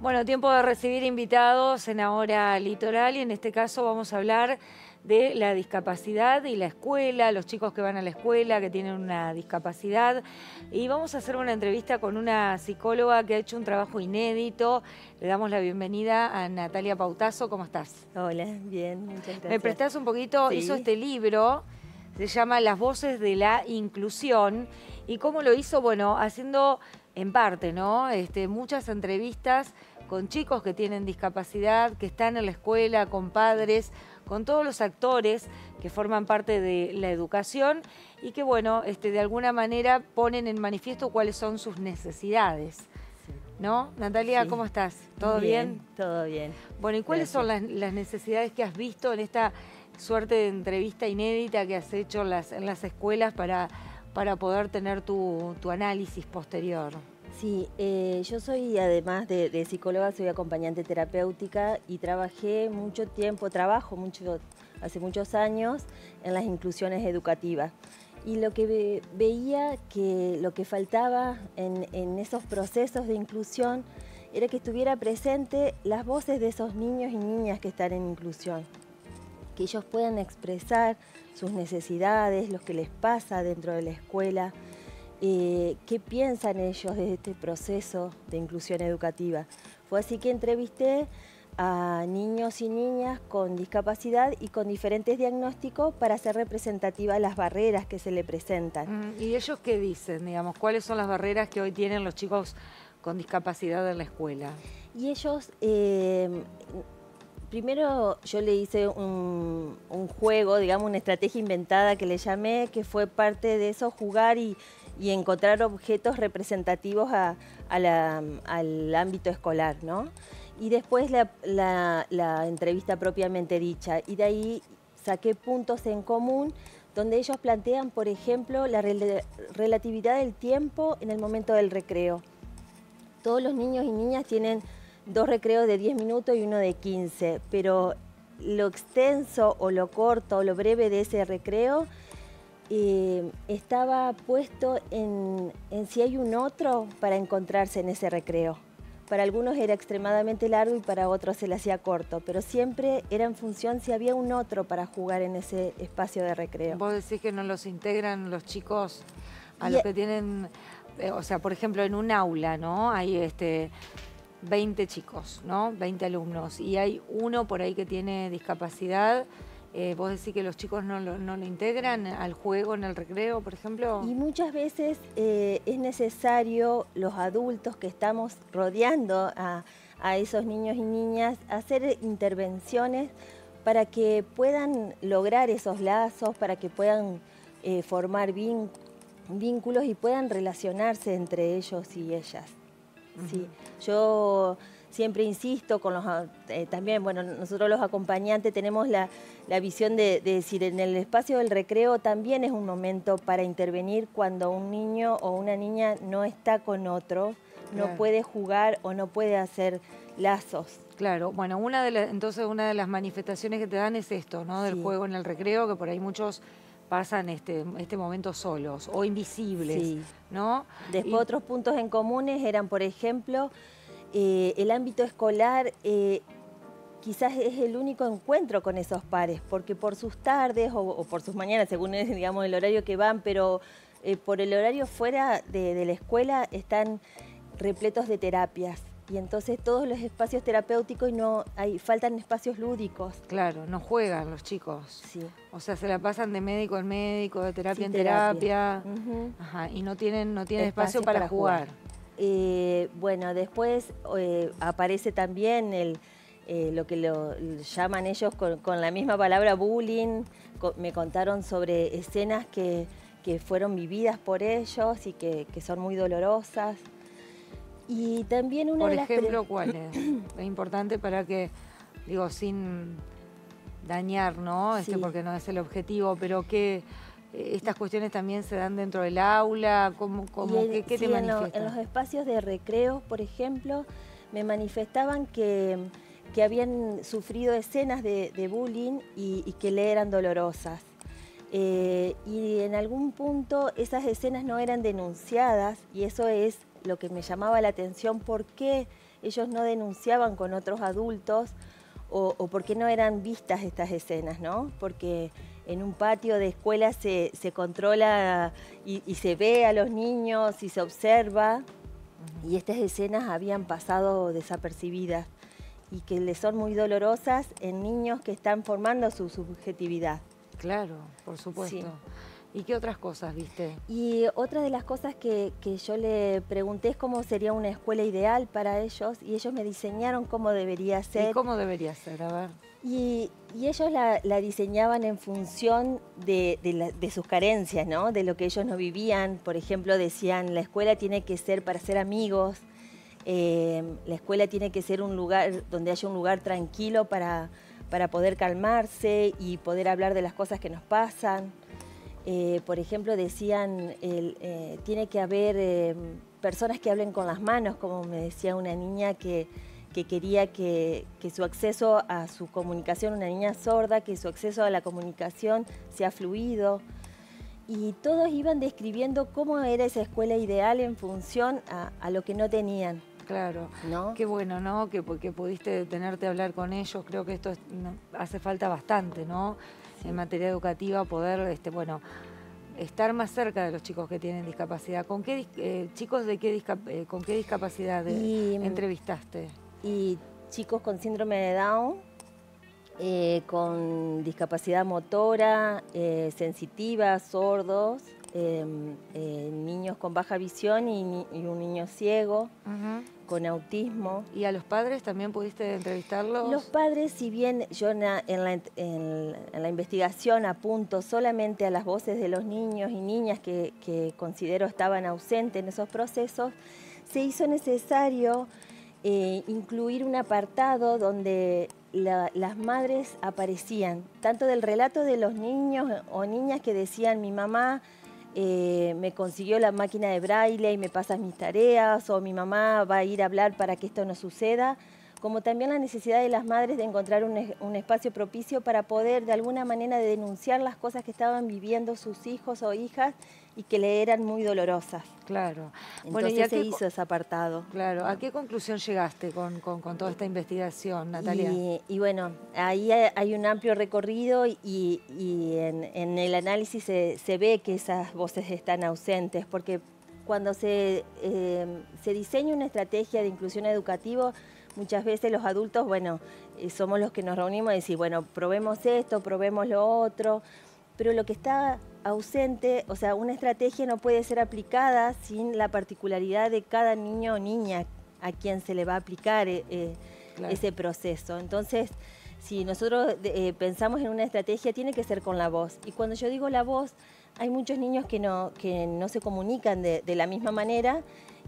Bueno, tiempo de recibir invitados en Ahora Litoral y en este caso vamos a hablar de la discapacidad y la escuela, los chicos que van a la escuela, que tienen una discapacidad. Y vamos a hacer una entrevista con una psicóloga que ha hecho un trabajo inédito. Le damos la bienvenida a Natalia Pautasso. ¿Cómo estás? Hola, bien, muchas gracias. Me prestás un poquito, Sí. hizo este libro, se llama Las voces de la inclusión. ¿Y cómo lo hizo? Bueno, haciendo en parte, ¿no? Muchas entrevistas con chicos que tienen discapacidad, que están en la escuela, con padres, con todos los actores que forman parte de la educación y que, bueno, de alguna manera ponen en manifiesto cuáles son sus necesidades. Sí. ¿No? Natalia, Sí. ¿cómo estás? ¿Todo bien? Todo bien. Bueno, ¿y cuáles son las necesidades que has visto en esta suerte de entrevista inédita que has hecho en las escuelas para poder tener tu análisis posterior? Sí, yo soy, además de psicóloga, soy acompañante terapéutica y trabajo mucho, hace muchos años en las inclusiones educativas. Y lo que veía que lo que faltaba en esos procesos de inclusión era que estuviera presente las voces de esos niños y niñas que están en inclusión. Que ellos puedan expresar sus necesidades, lo que les pasa dentro de la escuela, qué piensan ellos de este proceso de inclusión educativa. Fue así que entrevisté a niños y niñas con discapacidad y con diferentes diagnósticos para hacer representativas las barreras que se le presentan. ¿Y ellos qué dicen, digamos? ¿Cuáles son las barreras que hoy tienen los chicos con discapacidad en la escuela? Y ellos... Primero yo le hice un juego, digamos, una estrategia inventada que le llamé, que fue parte de eso, jugar y encontrar objetos representativos al ámbito escolar, ¿no? Y después la entrevista propiamente dicha. Y de ahí saqué puntos en común donde ellos plantean, por ejemplo, la relatividad del tiempo en el momento del recreo. Todos los niños y niñas tienen 2 recreos de 10 minutos y uno de 15, pero lo extenso o lo corto o lo breve de ese recreo estaba puesto en si hay un otro para encontrarse en ese recreo. Para algunos era extremadamente largo y para otros se le hacía corto, pero siempre era en función si había un otro para jugar en ese espacio de recreo. ¿Vos decís que no los integran los chicos a los que tienen, o sea, por ejemplo, en un aula, ¿no? Hay 20 chicos, ¿no? 20 alumnos, y hay uno por ahí que tiene discapacidad. ¿Vos decís que los chicos no lo integran al juego en el recreo, por ejemplo? Y muchas veces es necesario, los adultos que estamos rodeando a esos niños y niñas, hacer intervenciones para que puedan lograr esos lazos, para que puedan formar vínculos y puedan relacionarse entre ellos y ellas. Sí, yo siempre insisto con los también, bueno, nosotros los acompañantes tenemos la visión de decir, en el espacio del recreo también es un momento para intervenir cuando un niño o una niña no está con otro, no puede jugar o no puede hacer lazos. Claro, bueno, entonces una de las manifestaciones que te dan es esto, ¿no? Del juego en el recreo, que por ahí muchos pasan este momento solos o invisibles, ¿no? Después otros puntos en comunes eran, por ejemplo, el ámbito escolar quizás es el único encuentro con esos pares, porque por sus tardes o por sus mañanas, según digamos el horario que van, pero por el horario fuera de la escuela están repletos de terapias. Y entonces todos los espacios terapéuticos faltan espacios lúdicos. Claro, no juegan los chicos. Sí. O sea, se la pasan de médico en médico, de terapia en terapia. Ajá, y no tienen espacio para jugar. Bueno, después aparece también lo que lo llaman ellos con la misma palabra bullying. Me contaron sobre escenas que fueron vividas por ellos y que son muy dolorosas. Y también por ejemplo, ¿cuál es? Es importante para que, digo, sin dañar, ¿no? Porque no es el objetivo, pero que estas cuestiones también se dan dentro del aula, ¿qué te manifiestan? En los espacios de recreo, por ejemplo, me manifestaban que habían sufrido escenas de bullying y que le eran dolorosas. Y en algún punto esas escenas no eran denunciadas y eso es lo que me llamaba la atención, por qué ellos no denunciaban con otros adultos o por qué no eran vistas estas escenas, ¿no? Porque en un patio de escuela se controla y se ve a los niños y se observa, y estas escenas habían pasado desapercibidas y que les son muy dolorosas en niños que están formando su subjetividad. Claro, por supuesto. Sí. ¿Y qué otras cosas viste? Y otra de las cosas que yo le pregunté es cómo sería una escuela ideal para ellos, y ellos me diseñaron cómo debería ser. ¿Y cómo debería ser? A ver. Y ellos la diseñaban en función de sus carencias, ¿no? De lo que ellos no vivían. Por ejemplo, decían, la escuela tiene que ser para ser amigos, la escuela tiene que ser un lugar donde haya un lugar tranquilo para poder calmarse y poder hablar de las cosas que nos pasan. Por ejemplo, decían, tiene que haber personas que hablen con las manos, como me decía una niña que quería que su acceso a su comunicación, una niña sorda, que su acceso a la comunicación sea fluido. Y todos iban describiendo cómo era esa escuela ideal en función a lo que no tenían. Claro, ¿No? Qué bueno, ¿no? Que pudiste detenerte a hablar con ellos. Creo que esto hace falta bastante, ¿no? Sí. En materia educativa, poder, bueno, estar más cerca de los chicos que tienen discapacidad. ¿Con qué chicos con qué discapacidad entrevistaste? Y chicos con síndrome de Down, con discapacidad motora, sensitiva, sordos, niños con baja visión y un niño ciego, con autismo. ¿Y a los padres también pudiste entrevistarlos? Los padres, si bien yo en la investigación apunto solamente a las voces de los niños y niñas que considero estaban ausentes en esos procesos, se hizo necesario incluir un apartado donde las madres aparecían, tanto del relato de los niños o niñas que decían, mi mamá me consiguió la máquina de braille y me pasa mis tareas, o mi mamá va a ir a hablar para que esto no suceda, como también la necesidad de las madres de encontrar un espacio propicio para poder de alguna manera denunciar las cosas que estaban viviendo sus hijos o hijas y que le eran muy dolorosas. Claro. Entonces bueno, se hizo ese apartado. Claro. ¿A qué conclusión llegaste con toda esta investigación, Natalia? Y bueno, ahí hay un amplio recorrido y en el análisis se ve que esas voces están ausentes, porque cuando se diseña una estrategia de inclusión educativa, muchas veces los adultos, bueno, somos los que nos reunimos y decimos, bueno, probemos esto, probemos lo otro, pero lo que está ausente, o sea, una estrategia no puede ser aplicada sin la particularidad de cada niño o niña a quien se le va a aplicar claro, ese proceso. Entonces, si nosotros pensamos en una estrategia, tiene que ser con la voz. Y cuando yo digo la voz, hay muchos niños que no se comunican de la misma manera,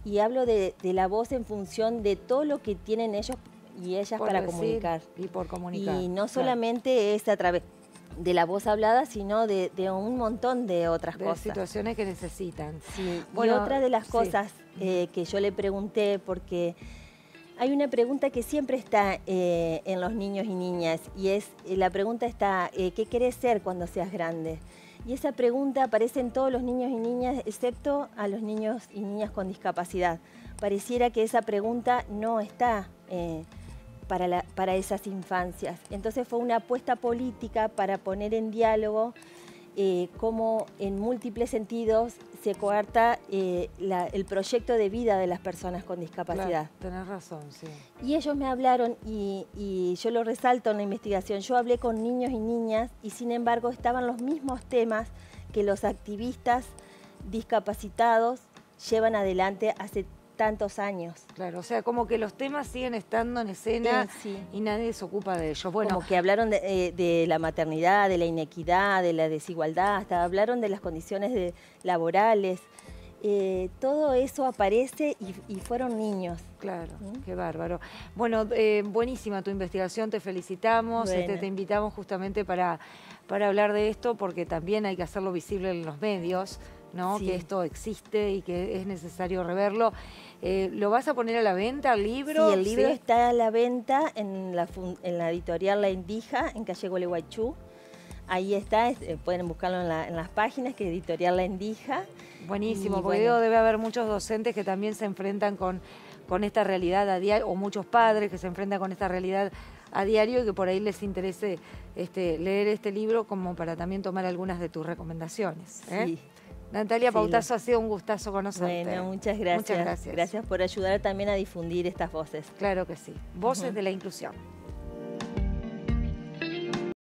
y hablo de la voz en función de todo lo que tienen ellos y ellas para comunicar. Y por comunicar. Y no solamente es a través de la voz hablada, sino de un montón de otras cosas. De situaciones que necesitan. Sí. Bueno, y otra de las cosas que yo le pregunté, porque hay una pregunta que siempre está en los niños y niñas, y la pregunta está, ¿qué querés ser cuando seas grande? Y esa pregunta aparece en todos los niños y niñas, excepto a los niños y niñas con discapacidad. Pareciera que esa pregunta no está para esas infancias. Entonces fue una apuesta política para poner en diálogo cómo en múltiples sentidos se coarta el proyecto de vida de las personas con discapacidad. Claro, tenés razón, sí. Y ellos me hablaron, y yo lo resalto en la investigación, yo hablé con niños y niñas y sin embargo estaban los mismos temas que los activistas discapacitados llevan adelante hace tantos años. Claro, o sea, como que los temas siguen estando en escena y nadie se ocupa de ellos. Bueno, como que hablaron de la maternidad, de la inequidad, de la desigualdad, hasta hablaron de las condiciones laborales. Todo eso aparece y fueron niños. Claro, qué bárbaro. Bueno, buenísima tu investigación, te felicitamos, bueno, te invitamos justamente para hablar de esto, porque también hay que hacerlo visible en los medios, ¿no? Sí. Que esto existe y que es necesario reverlo. ¿Lo vas a poner a la venta, el libro? Sí, el libro está a la venta en la editorial La Indija, en calle Gualeguaychú. Ahí está, pueden buscarlo en las páginas, que es editorial La Indija. Buenísimo, porque debe haber muchos docentes que también se enfrentan con con esta realidad a diario, o muchos padres que se enfrentan con esta realidad a diario y que por ahí les interese leer este libro como para también tomar algunas de tus recomendaciones. Sí. Natalia Pautasso, ha sido un gustazo conocerte. Bueno, muchas gracias. Muchas gracias. Gracias por ayudar también a difundir estas voces. Claro que sí. Voces de la inclusión.